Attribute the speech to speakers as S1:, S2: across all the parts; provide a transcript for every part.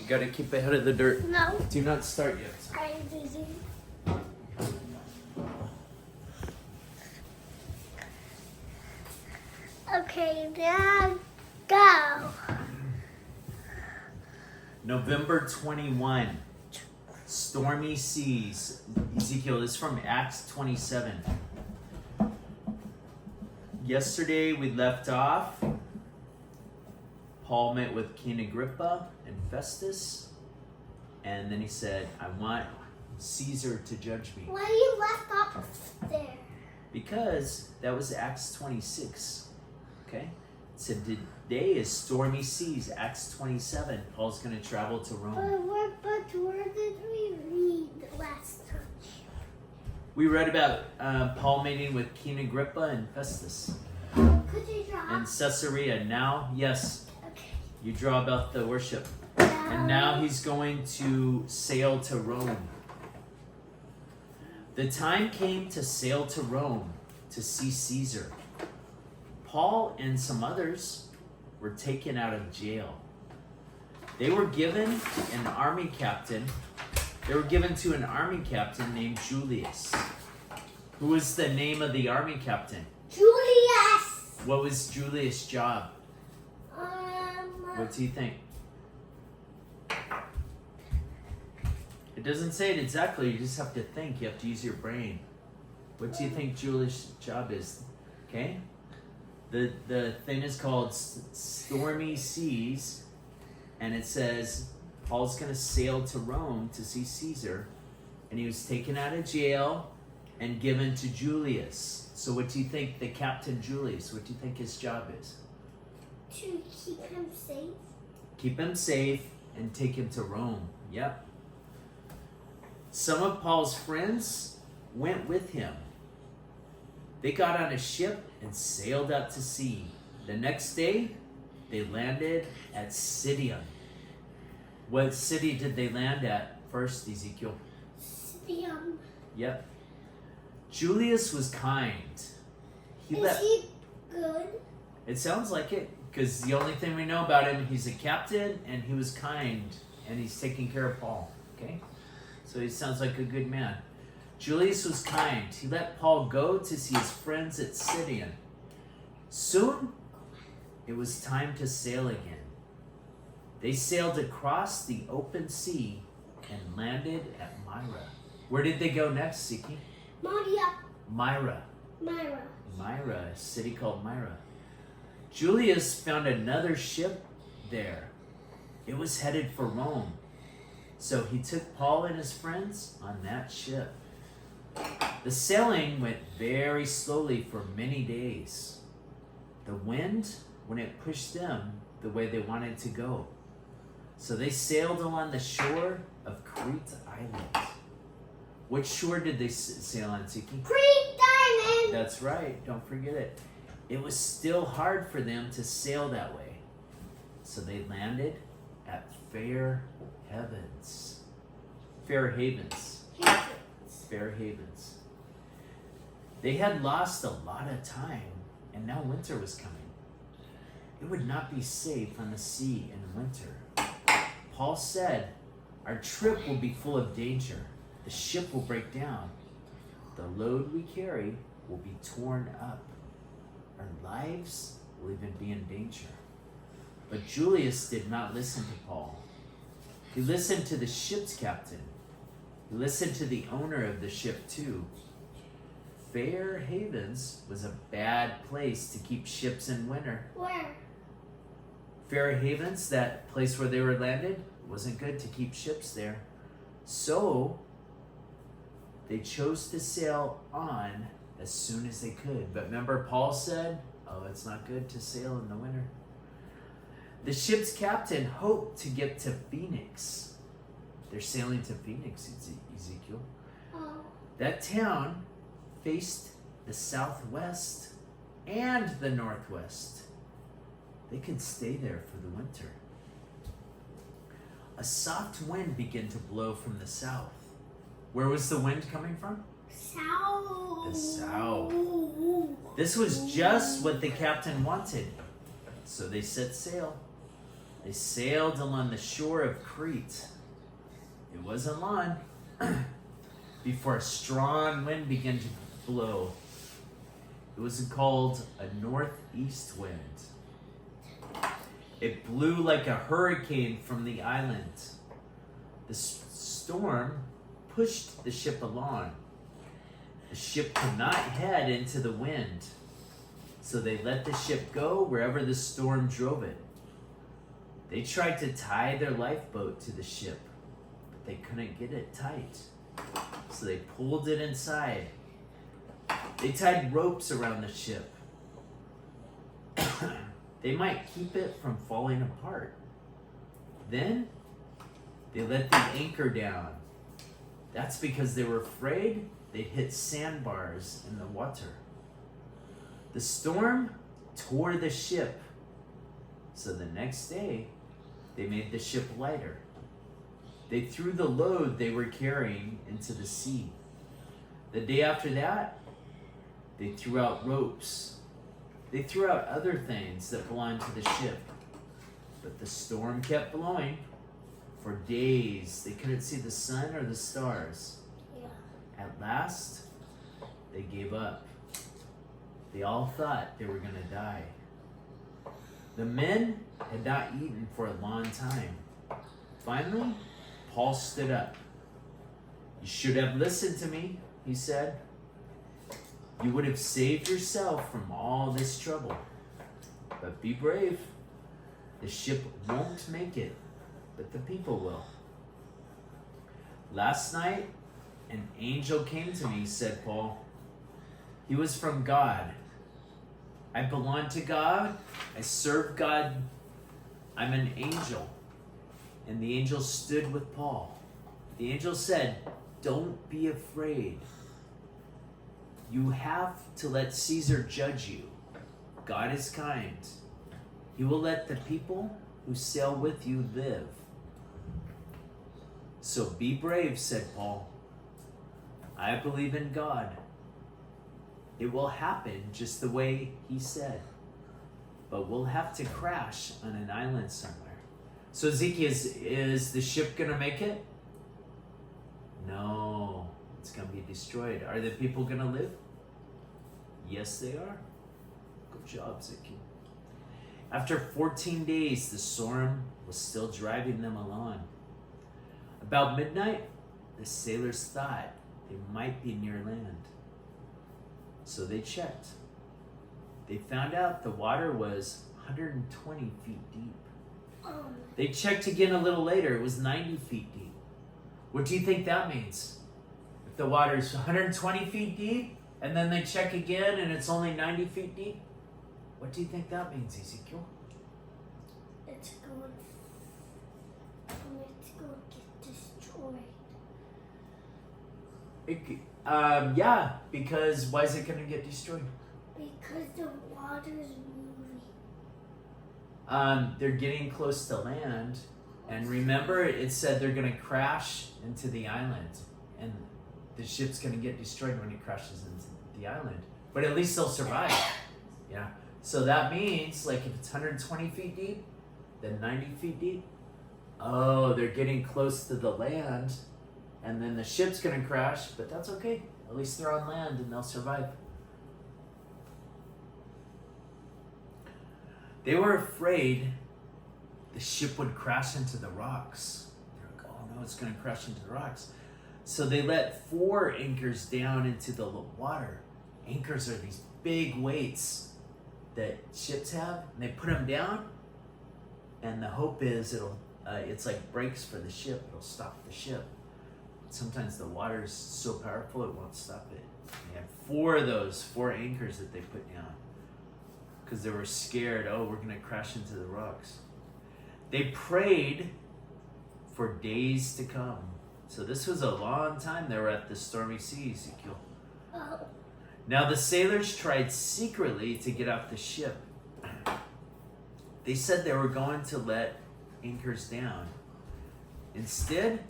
S1: You gotta keep ahead of the dirt.
S2: No.
S1: Do not start yet.
S2: I'm busy. Okay, now go.
S1: November 21. Stormy seas. Ezekiel, this is from Acts 27. Yesterday we left off. Paul met with King Agrippa and Festus. And then he said, I want Caesar to judge me.
S2: Why you left off there?
S1: Because that was Acts 26. Okay? It said today is stormy seas, Acts 27. Paul's going to travel to Rome.
S2: But where did we read last time?
S1: We read about Paul meeting with King Agrippa and Festus
S2: Could you draw?
S1: in Caesarea. Now, yes,
S2: Okay.
S1: you draw about the worship.
S2: Now,
S1: And now he's going to sail to Rome. The time came to sail to Rome to see Caesar. Paul and some others were taken out of jail. They were given to an army captain named Julius. Who was the name of the army captain?
S2: Julius.
S1: What was Julius' job? What do you think? It doesn't say it exactly. You just have to think. You have to use your brain. What do you think Julius' job is? Okay? The thing is called Stormy Seas, and it says Paul's going to sail to Rome to see Caesar, and he was taken out of jail and given to Julius. So what do you think the Captain Julius, what do you think his job is?
S2: To keep him safe.
S1: Keep him safe and take him to Rome. Yep. Some of Paul's friends went with him. They got on a ship and sailed out to sea. The next day, they landed at Sidon. What city did they land at first, Ezekiel?
S2: Sidon.
S1: Yep. Julius was kind.
S2: Is he good?
S1: It sounds like it, because the only thing we know about him, he's a captain and he was kind and he's taking care of Paul. Okay? So he sounds like a good man. Julius was kind. He let Paul go to see his friends at Sidon. Soon, it was time to sail again. They sailed across the open sea and landed at Myra. Where did they go next, Siki? Myra. Myra, a city called Myra. Julius found another ship there. It was headed for Rome. So he took Paul and his friends on that ship. The sailing went very slowly for many days. The wind wouldn't push them the way they wanted to go. So they sailed along the shore of Crete Island. Which shore did they sail on, Siki?
S2: Crete Island.
S1: That's right, don't forget it. It was still hard for them to sail that way. So they landed at Fair Havens. They had lost a lot of time, and now winter was coming. It would not be safe on the sea in winter. Paul said, our trip will be full of danger. The ship will break down. The load we carry will be torn up. Our lives will even be in danger. But Julius did not listen to Paul. He listened to the ship's captain. He listened to the owner of the ship too. Fair Havens was a bad place to keep ships in winter.
S2: Where?
S1: Fair Havens, that place where they were landed, wasn't good to keep ships there. So they chose to sail on as soon as they could. But remember, Paul said, oh, it's not good to sail in the winter. The ship's captain hoped to get to Phoenix. They're sailing to Phoenix, Ezekiel.
S2: Oh.
S1: That town faced the southwest and the northwest. They could stay there for the winter. A soft wind began to blow from the south. Where was the wind coming from?
S2: South.
S1: The south. This was just what the captain wanted. So they set sail. They sailed along the shore of Crete. It wasn't long before a strong wind began to blow. It was called a northeast wind. It blew like a hurricane from the island. The storm pushed the ship along. The ship could not head into the wind, so they let the ship go wherever the storm drove it. They tried to tie their lifeboat to the ship, but they couldn't get it tight, so they pulled it inside. They tied ropes around the ship. They might keep it from falling apart. Then they let the anchor down. That's because they were afraid they'd hit sandbars in the water. The storm tore the ship, so the next day they made the ship lighter. They threw the load they were carrying into the sea. The day after that, they threw out ropes. They threw out other things that belonged to the ship. But the storm kept blowing. For days, they couldn't see the sun or the stars.
S2: Yeah.
S1: At last, they gave up. They all thought they were going to die. The men had not eaten for a long time. Finally, Paul stood up. "You should have listened to me," he said. "You would have saved yourself from all this trouble. But be brave. The ship won't make it, but the people will." "Last night, an angel came to me," said Paul. "He was from God. I belong to God. I serve God. I'm an angel." And the angel stood with Paul. The angel said, "Don't be afraid. You have to let Caesar judge you. God is kind. He will let the people who sail with you live. So be brave," said Paul. "I believe in God. It will happen just the way he said. But we'll have to crash on an island somewhere." So Ezekiel, is the ship going to make it? No, it's going to be destroyed. Are the people going to live? Yes, they are. Good job, Ezekiel. After 14 days, the storm was still driving them along. About midnight, the sailors thought they might be near land. So they checked. They found out the water was 120 feet deep. They checked again a little later. It was 90 feet deep. What do you think that means? If the water is 120 feet deep, and then they check again and it's only 90 feet deep? What do you think that means, Ezekiel?
S2: It's going to get destroyed.
S1: Yeah, because why is it going to get destroyed?
S2: Because the water's moving.
S1: They're getting close to land, and remember it said they're going to crash into the island, and the ship's going to get destroyed when it crashes into the island. But at least they'll survive. Yeah. So that means, like, if it's 120 feet deep, then 90 feet deep. Oh, they're getting close to the land, and then the ship's going to crash, but that's okay. At least they're on land and they'll survive. They were afraid the ship would crash into the rocks. They're like, "Oh no, it's going to crash into the rocks." So they let 4 anchors down into the water. Anchors are these big weights that ships have, and they put them down, and the hope is it's like brakes for the ship. It'll stop the ship. Sometimes the water is so powerful it won't stop it. They had 4 of those, 4 anchors that they put down because they were scared. Oh, we're going to crash into the rocks. They prayed for days to come. So this was a long time they were at the stormy sea, Ezekiel.
S2: Oh.
S1: Now the sailors tried secretly to get off the ship. They said they were going to let anchors down. Instead,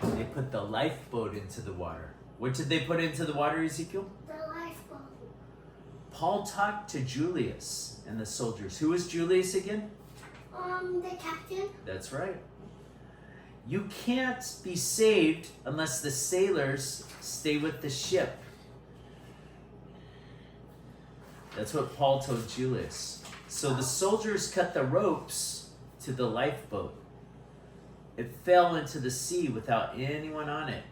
S1: they put the lifeboat into the water. What did they put into the water, Ezekiel?
S2: The lifeboat.
S1: Paul talked to Julius and the soldiers. Who was Julius again?
S2: The captain.
S1: That's right. You can't be saved unless the sailors stay with the ship. That's what Paul told Julius. So the soldiers cut the ropes to the lifeboat. It fell into the sea without anyone on it.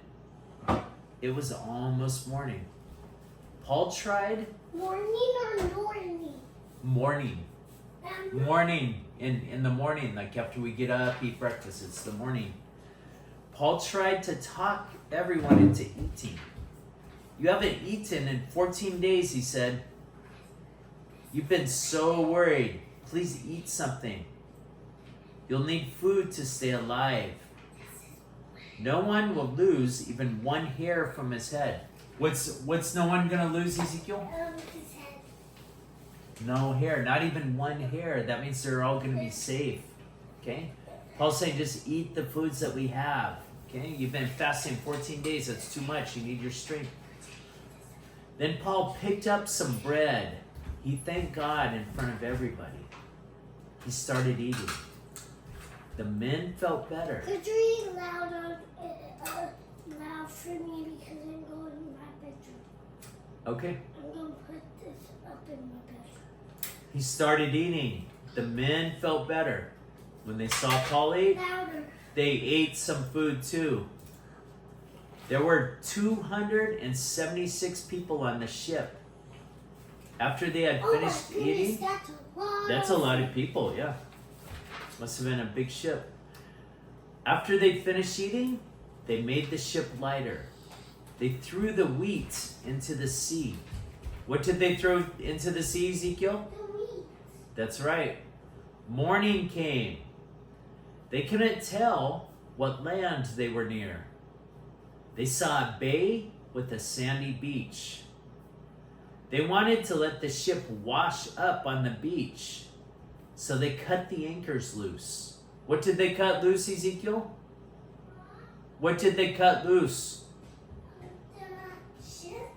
S1: It was almost morning. Paul tried.
S2: Morning or morning?
S1: Morning. Morning. In the morning, like after we get up, eat breakfast, it's the morning. Paul tried to talk everyone into eating. You haven't eaten in 14 days, he said. You've been so worried. Please eat something. You'll need food to stay alive. No one will lose even one hair from his head. What's no one gonna lose, Ezekiel?
S2: His head.
S1: No hair, not even one hair. That means they're all gonna be safe. Okay? Paul's saying just eat the foods that we have. Okay? You've been fasting 14 days. That's too much. You need your strength. Then Paul picked up some bread. He thanked God in front of everybody. He started eating. The men felt better.
S2: Could you eat louder, loud for me because I'm going in my bedroom.
S1: Okay.
S2: I'm going to put this up in my bedroom.
S1: He started eating. The men felt better. When they saw Paul eat,
S2: Louder.
S1: they ate some food too. There were 276 people on the ship. After they had finished eating, that's a lot of people, yeah. Must have been a big ship. After they finished eating, they made the ship lighter. They threw the wheat into the sea. What did they throw into the sea, Ezekiel?
S2: The wheat.
S1: That's right. Morning came. They couldn't tell what land they were near. They saw a bay with a sandy beach. They wanted to let the ship wash up on the beach, so they cut the anchors loose. What did they cut loose, Ezekiel? What did they cut loose?
S2: The ship?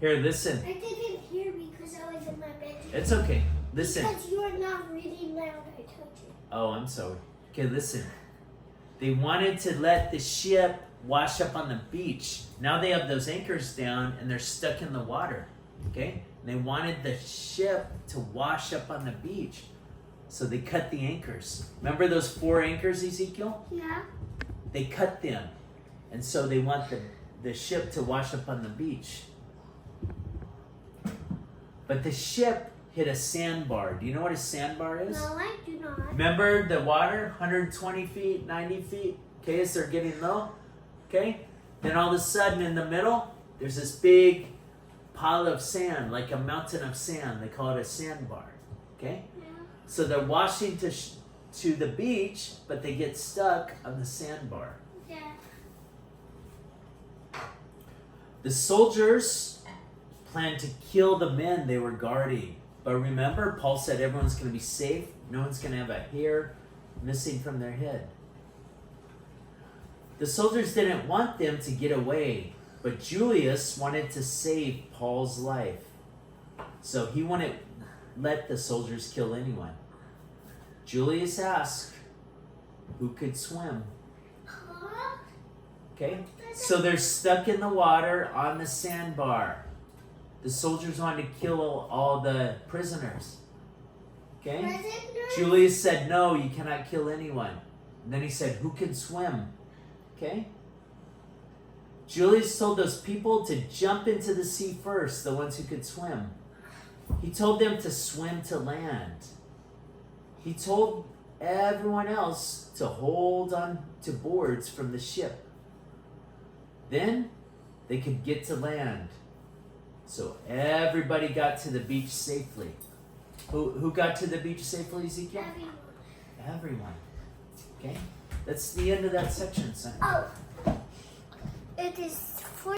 S1: Here, listen.
S2: I didn't hear because I was in my bedroom.
S1: It's okay. Listen.
S2: Because you are not really loud, I told you.
S1: Oh, I'm sorry. Okay, listen. They wanted to let the ship wash up on the beach. Now they have those anchors down and they're stuck in the water. Okay? And they wanted the ship to wash up on the beach. So they cut the anchors. Remember those 4 anchors, Ezekiel?
S2: Yeah.
S1: They cut them. And so they want the ship to wash up on the beach. But the ship hit a sandbar. Do you know what a sandbar is?
S2: No, I do not.
S1: Remember the water? 120 feet, 90 feet? Okay, so they're getting low. Okay? Then all of a sudden in the middle, there's this big pile of sand, like a mountain of sand. They call it a sandbar. Okay?
S2: Yeah.
S1: So they're washing to the beach, but they get stuck on the sandbar.
S2: Yeah.
S1: The soldiers planned to kill the men they were guarding. But remember, Paul said everyone's going to be safe. No one's going to have a hair missing from their head. The soldiers didn't want them to get away, but Julius wanted to save Paul's life. So he wouldn't let the soldiers kill anyone. Julius asked, who could swim?
S2: Huh?
S1: Okay? So they're stuck in the water on the sandbar. The soldiers wanted to kill all the prisoners. Okay?
S2: Prisoners?
S1: Julius said, no, you cannot kill anyone. And then he said, who can swim? Okay? Julius told those people to jump into the sea first, the ones who could swim. He told them to swim to land. He told everyone else to hold on to boards from the ship. Then they could get to land. So everybody got to the beach safely. Who got to the beach safely, Ezekiel? Everyone. Okay? That's the end of that section, son.
S2: Oh. It is